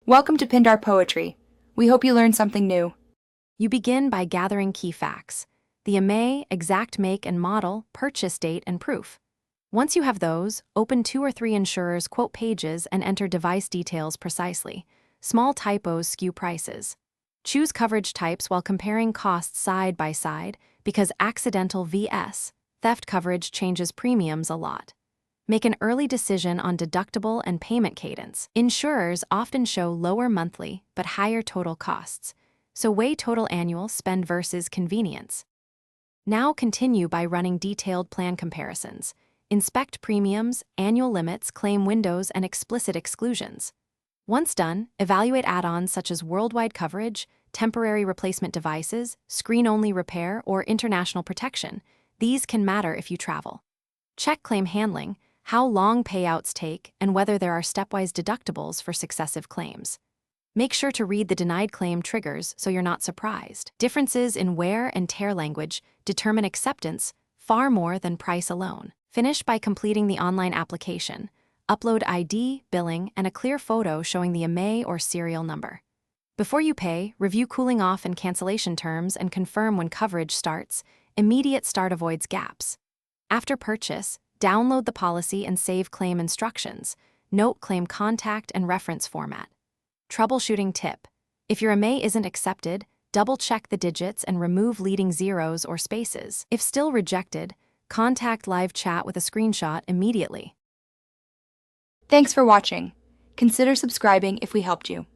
Welcome to Pindar Poetry. We hope you learned something new. You begin by gathering key facts: the IMEI, exact make and model, purchase date, and proof. Once you have those, open 2 or 3 insurers' quote pages and enter device details precisely. Small typos skew prices. Choose coverage types while comparing costs side by side, because accidental vs. theft coverage changes premiums a lot. Make an early decision on deductible and payment cadence. Insurers often show lower monthly but higher total costs, so weigh total annual spend versus convenience. Now continue by running detailed plan comparisons. Inspect premiums, annual limits, claim windows, and explicit exclusions. Once done, evaluate add-ons such as worldwide coverage, temporary replacement devices, screen-only repair, or international protection. These can matter if you travel. Check claim handling, how long payouts take, and whether there are stepwise deductibles for successive claims. Make sure to read the denied claim triggers so you're not surprised. Differences in wear and tear language determine acceptance far more than price alone. Finish by completing the online application. Upload ID, billing, and a clear photo showing the IMEI or serial number. Before you pay, review cooling off and cancellation terms and confirm when coverage starts. Immediate start avoids gaps. After purchase, download the policy and save claim instructions. Note claim contact and reference format. Troubleshooting tip: if your IMEI isn't accepted, double-check the digits and remove leading zeros or spaces. If still rejected, contact live chat with a screenshot immediately. Thanks for watching. Consider subscribing if we helped you.